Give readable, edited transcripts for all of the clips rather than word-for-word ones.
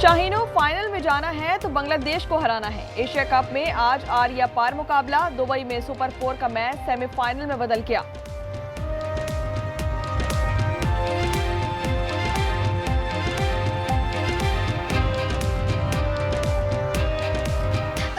शाहीनों, final में जाना है तो बांग्लादेश को हराना है। एशिया कप में आज आर या पार मुकाबला। दुबई में सुपर 4 का मैच सेमीफाइनल में बदल गया।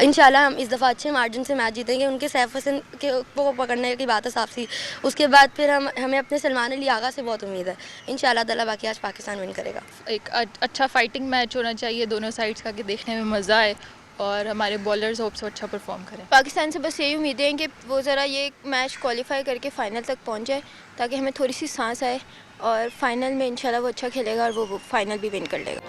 इंशाल्लाह हम इस दफ़ा अच्छे मार्जिन से मैच जीतेंगे। उनके सैफ हसन के को पकड़ने की बात है साफ सी। उसके बाद फिर हमें अपने सलमान अली आगा से बहुत उम्मीद है। इंशाल्लाह ताला बाकी आज पाकिस्तान विन करेगा। एक अच्छा फाइटिंग मैच होना चाहिए दोनों साइड्स का, कि देखने में मज़ा आए और हमारे बॉलर्स होप से अच्छा परफॉर्म करें। पाकिस्तान से बस यही उम्मीदें हैं कि वो ज़रा ये मैच क्वालिफाई करके फ़ाइनल तक पहुँच जाए, ताकि हमें थोड़ी सी सांस आए और फाइनल में इंशाल्लाह वो अच्छा खेलेगा और वो फाइनल भी विन कर लेगा।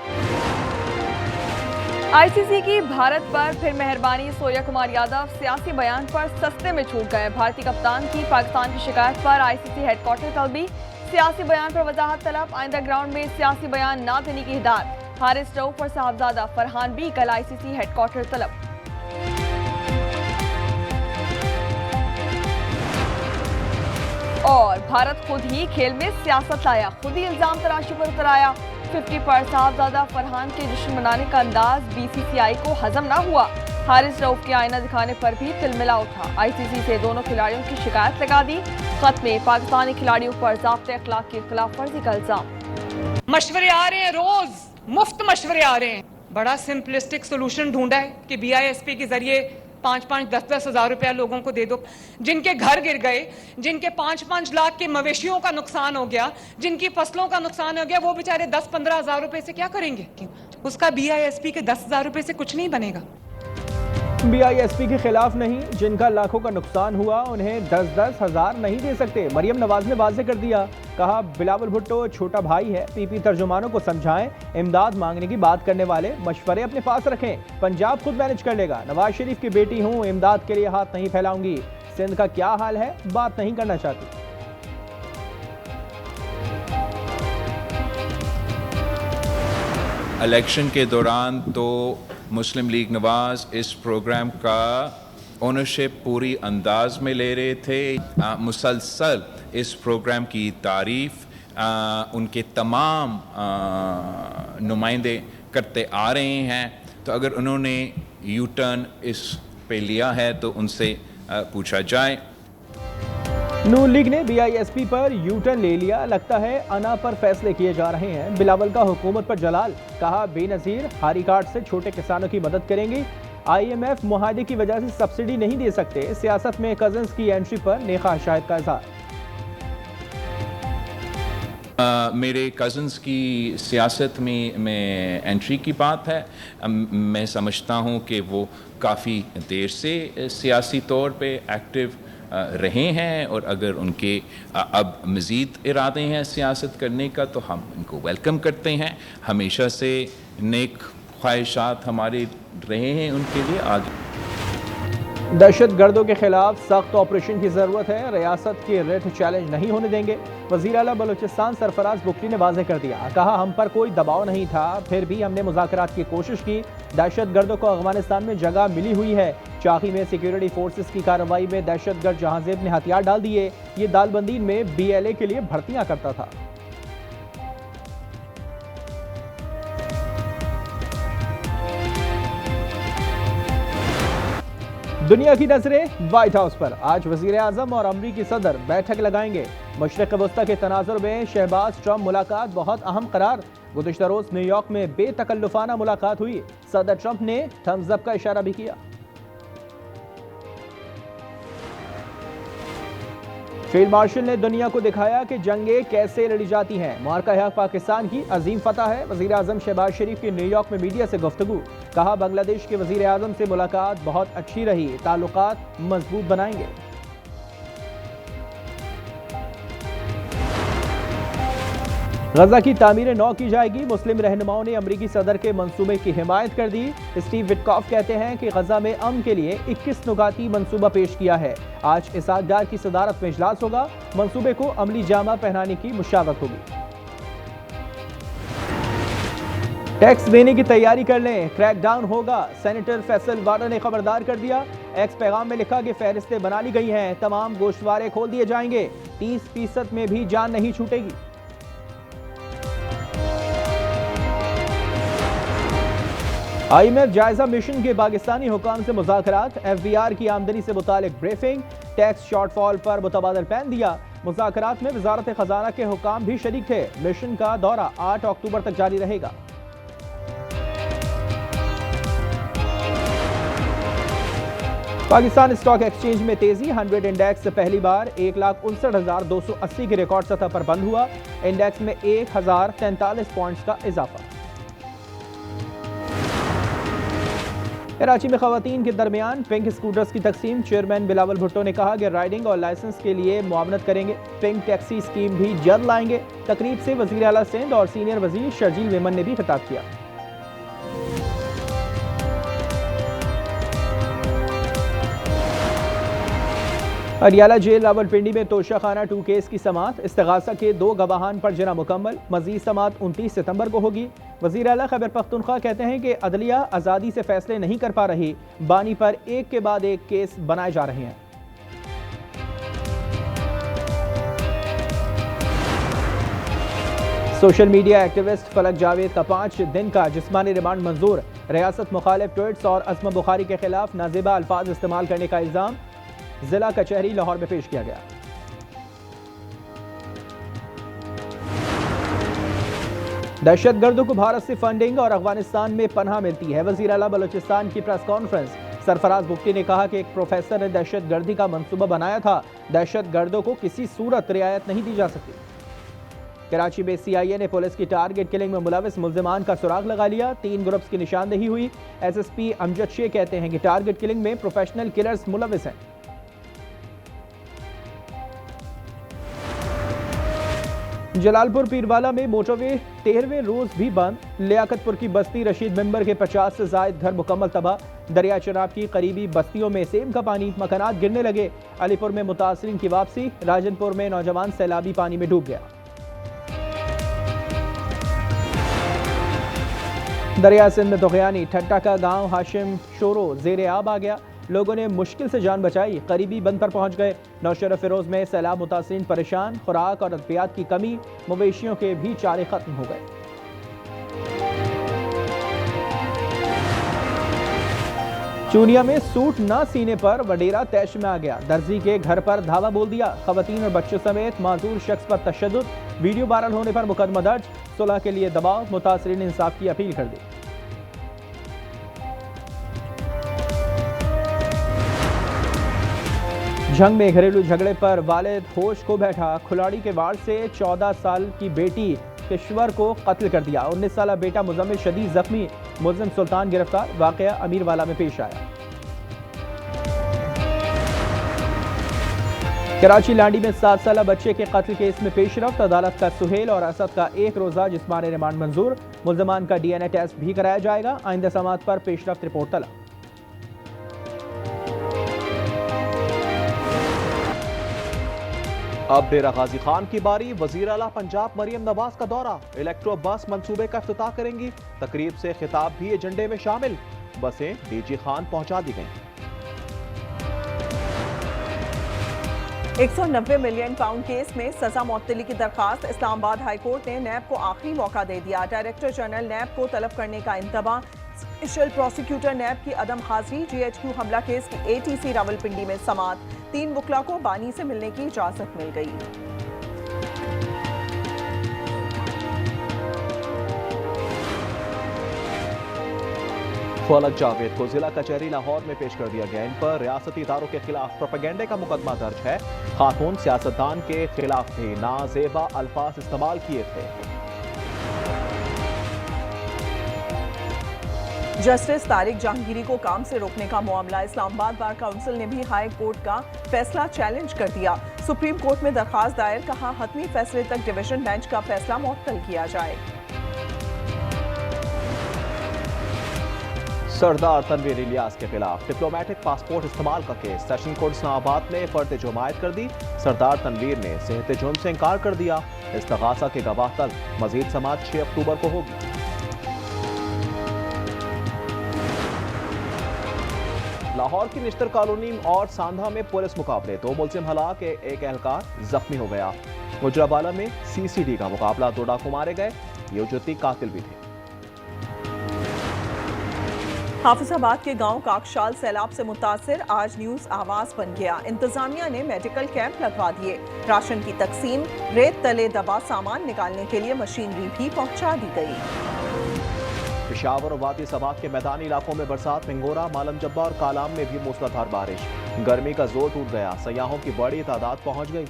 आईसीसी की भारत पर फिर मेहरबानी। सोया कुमार यादव सियासी बयान पर सस्ते में छूट गए। भारतीय कप्तान की पाकिस्तान की शिकायत पर आईसीसी हेडक्वार्टर तलबी। सियासी बयान पर वजाहत तलब। आइंदा ग्राउंड में सियासी बयान न देने की हिदायत। हारिस रऊफ और साहबजादा फरहान भी कल आईसीसी हेडक्वार्टर तलब। और भारत खुद ही खेल में सियासत लाया, खुद ही इल्जाम तराशी पर उतर आया। 50 पर साहबजादा फरहान के जश्न मनाने का अंदाज बीसीसीआई को हजम ना हुआ। हारिस रऊफ के आईना दिखाने पर भी तिलमिला उठा। आईसीसी से दोनों खिलाड़ियों की शिकायत लगा दी। खत में पाकिस्तानी खिलाड़ियों पर ज़ाब्ते अखलाक की खिलाफ वर्जी का इल्जाम। मशवरे आ रहे हैं, रोज मुफ्त मशवरे आ रहे हैं। बड़ा सिंपलिस्टिक सोल्यूशन ढूंढा है कि बीआईएसपी के जरिए 5-5, 10-10 हज़ार रुपया लोगों को दे दो। जिनके घर गिर गए, जिनके 5-5 लाख के मवेशियों का नुकसान हो गया, जिनकी फसलों का नुकसान हो गया, वो बेचारे 10-15 हज़ार रुपए से क्या करेंगे? उसका बीआईएसपी के 10 हज़ार रुपए से कुछ नहीं बनेगा। बीआईएसपी के खिलाफ नहीं, जिनका लाखों का नुकसान हुआ उन्हें 10-10 हज़ार नहीं दे सकते। मरियम नवाज ने वाज़ेह कर दिया। कहा बिलावल भुट्टो छोटा भाई है, पीपी तर्जुमानों को समझाएं। इमदाद मांगने की बात करने वाले मशवरे अपने पास रखें। पंजाब खुद मैनेज कर लेगा। नवाज शरीफ की बेटी हूँ, इमदाद के लिए हाथ नहीं फैलाऊंगी। सिंध का क्या हाल है, बात नहीं करना चाहती। इलेक्शन के दौरान तो मुस्लिम लीग नवाज इस प्रोग्राम का ओनरशिप पूरी अंदाज में ले रहे थे। मुसलसल इस प्रोग्राम की तारीफ उनके तमाम नुमाइंदे करते आ रहे हैं। तो अगर उन्होंने यू टर्न इस पे लिया है तो उनसे पूछा जाए। नून लीग ने बीआईएसपी पर यू टर्न ले लिया। लगता है अना पर फैसले किए जा रहे हैं। बिलावल का हुकूमत पर जलाल। कहा बेनजीर हारी कार्ड से छोटे किसानों की मदद करेंगे। आईएमएफ मुआहदे की वजह से सब्सिडी नहीं दे सकते। सियासत में कजन्स की एंट्री पर नेखा शाहिद का इज़हार। मेरे कज़न्स की सियासत में एंट्री की बात है। मैं समझता हूँ कि वो काफ़ी देर से सियासी तौर पे एक्टिव रहे हैं और अगर उनके अब मज़ीद इरादे हैं सियासत करने का तो हम उनको वेलकम करते हैं। हमेशा से नेक ख्वाहिशात हमारे रहे हैं उनके लिए। आगे दहशत गर्दों के खिलाफ सख्त ऑपरेशन की ज़रूरत है। रियासत के रेट चैलेंज नहीं होने देंगे। वज़ीर आला बलूचिस्तान सरफराज बुकली ने वाज़ेह कर दिया। कहा हम पर कोई दबाव नहीं था, फिर भी हमने मुज़ाकरात की कोशिश की। दहशत गर्दों को अफगानिस्तान में जगह मिली हुई है। चाकी में सिक्योरिटी फोर्सेस की कार्रवाई में दहशत गर्द जहांजेब ने हथियार डाल दिए। ये दालबंदी में BLA के लिए भर्तियां करता था। दुनिया की नजरें व्हाइट हाउस पर। आज वजीर आजम और अमरीकी सदर बैठक लगाएंगे। मशरिक़ वस्ता के तनाजुर में शहबाज ट्रंप मुलाकात बहुत अहम करार। गुज़िश्ता रोज न्यूयॉर्क में बेतकल्लुफाना मुलाकात हुई। सदर ट्रंप ने थम्स अप का इशारा भी किया। फील्ड मार्शल ने दुनिया को दिखाया कि जंगें कैसे लड़ी जाती हैं। मार्का हक पाकिस्तान की अजीम फतह है। वज़ीर आज़म शहबाज शरीफ की न्यूयॉर्क में मीडिया से गुफ्तगू। कहा बांग्लादेश के वज़ीर आज़म से मुलाकात बहुत अच्छी रही, ताल्लुकात मजबूत बनाएंगे। गजा की तामीर नौ की जाएगी। मुस्लिम रहनुमाओं ने अमरीकी सदर के मंसूबे की हिमायत कर दी। स्टीव विटकॉफ कहते हैं कि गजा में अमन के लिए 21 नुकाती मंसूबा पेश किया है। आज इसहाक डार की सदारत में इजलास होगा। मंसूबे को अमली जामा पहनाने की मुशावरत होगी। टैक्स देने की तैयारी कर लें, क्रैकडाउन होगा। सेनेटर फैसल वाडा ने खबरदार कर दिया। एक्स पैगाम में लिखा कि फहरिस्तें बना ली गई हैं, तमाम गोश्तवारे खोल दिए जाएंगे, 30% में भी जान नहीं छूटेगी। IMF जायजा मिशन के पाकिस्तानी हुकाम से मुज़ाकरात, FBR की आमदनी से मुतालिक ब्रीफिंग, टैक्स शॉर्टफॉल पर मुतबादल पैन दिया। मुज़ाकरात में वजारत खजाना के हुकाम भी शरीक थे। मिशन का दौरा 8 अक्टूबर तक जारी रहेगा। पाकिस्तान स्टॉक एक्सचेंज में तेजी, 100 इंडेक्स पहली बार 1,59,280 की रिकॉर्ड सतह पर बंद हुआ। इंडेक्स में 1043 पॉइंट्स का इजाफा। कराची में खवातीन के दरमियान पिंक स्कूटर्स की तकसीम, चेयरमैन बिलावल भुट्टो ने कहा कि राइडिंग और लाइसेंस के लिए मुआवनत करेंगे। पिंक टैक्सी स्कीम भी जल्द लाएंगे। तकरीब से वज़ीर आला सिंध और सीनियर वज़ीर शर्जील मेमन ने भी खिताब किया। अडियाला जेल रावलपिंडी में तोशाखाना 2 केस की समाअत, इस्तिगासा के 2 गवाहान पर जना मुकम्मल। मजीद समाअत 29 सितंबर को होगी। वज़ीर आला खैबर पख्तूनख्वा कहते हैं कि अदलिया आज़ादी से फैसले नहीं कर पा रही, बानी पर एक के बाद एक केस बनाए जा रहे हैं। सोशल मीडिया एक्टिविस्ट फलक जावेद का 5 दिन का जिस्मानी रिमांड मंजूर। रियासत मुखालिफ ट्वीट्स और असमा बुखारी के खिलाफ नाजिबा अल्फाज इस्तेमाल करने का इल्ज़ाम जिला कचहरी लाहौर में पेश किया गया। दहशतगर्दों को भारत से फंडिंग और अफगानिस्तान में पनाह मिलती है। वज़ीर आला बलूचिस्तान की प्रेस कॉन्फ्रेंस, सरफराज बुख्ती ने कहा कि एक प्रोफेसर ने दहशतगर्दी का मंसूबा बनाया था। दहशतगर्दों को किसी सूरत रियायत नहीं दी जा सकती। कराची में CIA ने पुलिस की टारगेट किलिंग में मुलविस मुल्जिमान का सुराग लगा लिया। 3 ग्रुप्स की निशानदेही हुई। SSP अमजद शेख कहते हैं कि टारगेट किलिंग में प्रोफेशनल किलर्स मुलविस हैं। जलालपुर पीरवाला में मोटरवे 13वें रोज भी बंद। लियाकतपुर की बस्ती रशीद मेंबर के 50 से जायद घर मुकम्मल तबाह। दरिया चनाब की करीबी बस्तियों में सेम का पानी, मकानात गिरने लगे। अलीपुर में मुतासरीन की वापसी। राजनपुर में नौजवान सैलाबी पानी में डूब गया। दरिया सिंध में तुगयानी, ठट्टा का गांव हाशिम शोरो ज़ेरे आब आ गया। लोगों ने मुश्किल से जान बचाई, करीबी बंद पर पहुंच गए। नौशेरा फिरोज में सैलाब मुतासरीन परेशान। खुराक और अद्वियात की कमी, मवेशियों के भी चारे खत्म हो गए। चूनिया में सूट न सीने पर वडेरा तैश में आ गया। दर्जी के घर पर धावा बोल दिया। खवातीन और बच्चों समेत माजूर शख्स पर तशद्दुद। वीडियो वायरल होने पर मुकदमा दर्ज। सुलह के लिए दबाव, मुतासरीन ने इंसाफ की अपील कर दी। झंग में घरेलू झगड़े पर वालिद होश को बैठा। खुलाड़ी के वार से 14 साल की बेटी किश्वर को कत्ल कर दिया। 19 साला बेटा मुजम्मिल शदीद जख्मी। मुल्जिम सुल्तान गिरफ्तार। वाकया अमीरवाला में पेश आया। कराची लांडी में 7 साला बच्चे के कत्ल केस में पेशरफ्त। अदालत का सुहेल और असद का 1 रोजा जिस्मानी रिमांड मंजूर। मुल्जिमान का DNA टेस्ट भी कराया जाएगा। आइंदा समाअत पर पेशरफ्त रिपोर्ट तलब। अब डेरा गाजी खान की बारी। वजीर आला पंजाब मरियम नवाज का दौरा। इलेक्ट्रो बस मंसूबे का इफ्तिताह करेंगी। तकरीब से खिताब भी एजेंडे में शामिल। बसें DG खान पहुंचा दी गईं। 190 मिलियन पाउंड केस में सजा मुअत्तली की दरखास्त। इस्लामाबाद हाई कोर्ट ने नैब को आखिरी मौका दे दिया। डायरेक्टर जनरल नैब को तलब करने का इंतबाह। स्पेशल प्रोसिक्यूटर नैब की अदम हाजिरी। GHQ हमला केस की ATC रावलपिंडी में समाअत। 3 वकला को बानी से मिलने की इजाजत मिल गई। फलक जावेद को जिला कचहरी लाहौर में पेश कर दिया गया। इन पर रियासती इदारों के खिलाफ प्रोपेगेंडे का मुकदमा दर्ज है। खातून सियासतदान के खिलाफ भी नाजेबा अल्फाज इस्तेमाल किए थे। जस्टिस तारिक जहांगीरी को काम से रोकने का मामला। इस्लामाबाद बार काउंसिल ने भी हाई कोर्ट का फैसला चैलेंज कर दिया। सुप्रीम कोर्ट में दरखास्त दायर, कहा हतमी फैसले तक डिवीजन बेंच का फैसला मुअत्तल किया जाए। सरदार तनवीर इलियास के खिलाफ डिप्लोमेटिक पासपोर्ट इस्तेमाल का केस। सेशन कोर्ट इस्लामाबाद ने फर्द जुमायत कर दी। सरदार तनवीर ने सेहत जुर्म से इनकार कर दिया। इस्तिगासा के गवाह तल। मजीद समाअत 6 अक्टूबर को होगी। लाहौर की निश्तर कॉलोनी और सांधा में पुलिस मुकाबले। 2 मुल्जिम हलाक, एक एहलकार जख्मी हो गया। गुजरावाला में CCD का मुकाबला। 2 डाकू मारे गए। ये उजरती कातिल भी थे। हाफिजाबाद के गांव काकशाल सैलाब से मुतासिर, आज न्यूज आवाज बन गया। इंतजामिया ने मेडिकल कैंप लगवा दिए। राशन की तकसीम, रेत तले दबा सामान निकालने के लिए मशीनरी भी पहुंचा दी गई। पेशावर और वादी सबात के मैदानी इलाकों में बरसात, पिंगोरा, मालम जब्बा और कालाम में भी मूसलाधार बारिश। गर्मी का जोर टूट गया, सयाहों की बड़ी तादाद पहुंच गई।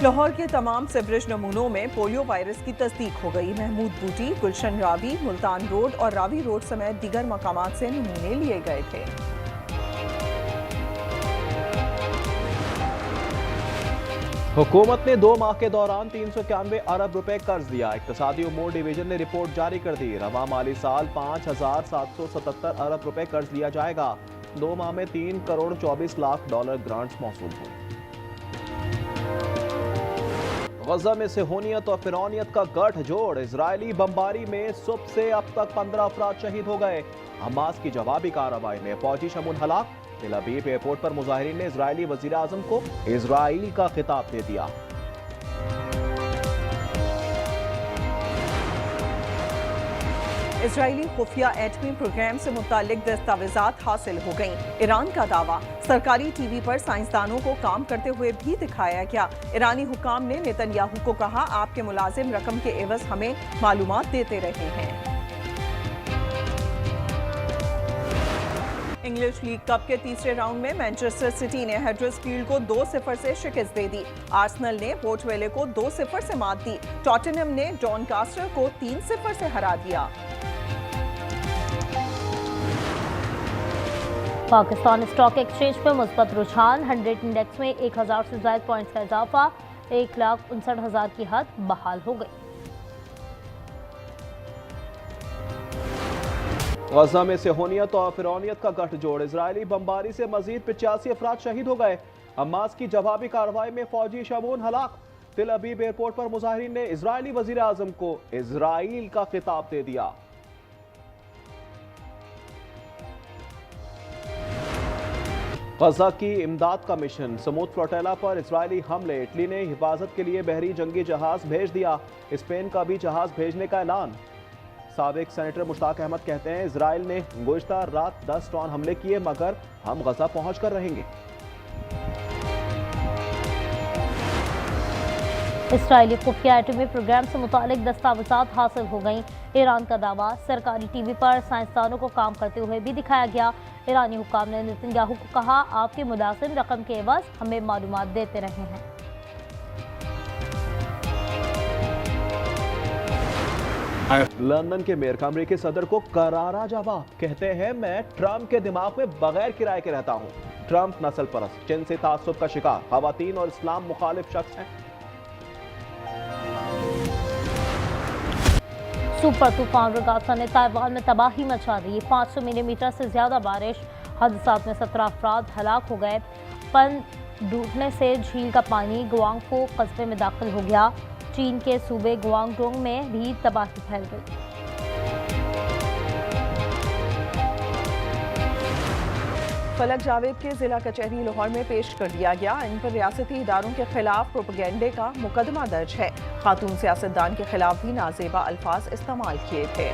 लाहौर के तमाम सीवरेज नमूनों में पोलियो वायरस की तस्दीक हो गई। महमूद बूटी, गुलशन रावी, मुल्तान रोड और रावी रोड समेत दीगर मकामात से नमूने लिए गए थे। हुकूमत ने 2 माह के दौरान 391 अरब रुपए कर्ज दिया। इक्तिसादी उमूर डिवीजन ने रिपोर्ट जारी कर दी। रवा माली साल 5,777 अरब रुपए कर्ज लिया जाएगा। 2 माह में 3 करोड़ 24 लाख डॉलर ग्रांट्स मौसूल हुए। गजा में सेहूनियत और फिरौनियत का गठजोड़, इजरायली बमबारी में सुबह से अब तक 15 अफराद शहीद हो गए। हमास की जवाबी कार्रवाई में फौजी शमून हलाक। तेल अवीव एयरपोर्ट पर मुजाहिरीन ने इजरायली वजीर आजम को इजराइल का खिताब दे दिया। इजरायली खुफिया एटमी प्रोग्राम से मुतालिक दस्तावेजात हासिल हो गईं। ईरान का दावा, सरकारी टीवी पर साइंसदानों को काम करते हुए भी दिखाया गया। ईरानी हुकाम ने नेतन्याहू को कहा, आपके मुलाजिम रकम के एवज हमें मालूमात देते रहे हैं। इंग्लिश लीग कप के तीसरे राउंड में मैनचेस्टर सिटी ने हडर्सफील्ड को 2-0 से शिकस्त दे दी। आर्सेनल ने पोर्टवेले को 2-0 से मात दी। टॉटनहम ने डॉनकास्टर को 3-0 से हरा दिया। पाकिस्तान स्टॉक एक्सचेंज में मुस्बत रुझान, 100 इंडेक्स में 1000 से ज्यादा पॉइंट्स का इजाफा, 1,59,000 की हद बहाल हो गई। गजा में सेहूनियत और फिरौनियत का गठजोड़, इजरायली बमबारी से मजीद 85 अफराद शहीद हो गए। हमास की जवाबी कार्रवाई में फौजी शमून हलाक। तेल अवीव एयरपोर्ट पर मुजाहिरीन ने इजरायली वजीर आजम को इजराइल का खिताब दे दिया। गजा की इमदाद का मिशन, समूद फ्लोटेला पर इजरायली हमले। इटली ने हिफाजत के लिए बहरी जंगी जहाज भेज दिया। स्पेन का भी जहाज भेजने का ऐलान। साबिक सेनेटर मुश्ताक अहमद कहते हैं, इजराइल ने गुज़िश्ता रात 10 ड्रोन हमले किए, मगर हम गजा पहुंच कर रहेंगे। इसराइली खुफिया एटमी प्रोग्राम से मुतालिक दस्तावेजात हासिल हो गईं। ईरान का दावा, सरकारी टीवी पर साइंसदानों को काम करते हुए भी दिखाया गया। ईरानी हुकाम ने नेतन्याहू को कहा, आपके मुलाजिम रकम के एवज हमें मालूमात देते रहे हैं। लंदन के मेयर अमेरिकी सदर को करारा जवाब, कहते हैं मैं ट्रंप के दिमाग में बगैर किराए के रहता हूं। ट्रंप नस्ल परस्त, जिन से तासुब का शिकार, खवातीन और इस्लाम मुखालिफ शख्स हैं। सुपर तूफान रगासा ने ताइवान में तबाही मचा दी। 500 मिलीमीटर से ज्यादा बारिश, हादसात में 17 अफराद हलाक हो गए। पन डूबने से झील का पानी गुआंगफो कस्बे में दाखिल हो गया। चीन के सूबे गुआंगडोंग में भी तबाही फैल गई। फलक जावेद के जिला कचहरी लाहौर में पेश कर दिया गया। इन पर रियासती इदारों के खिलाफ प्रोपेगेंडे का मुकदमा दर्ज है। खातून सियासतदान के खिलाफ भी नाजेबा अल्फाज इस्तेमाल किए थे।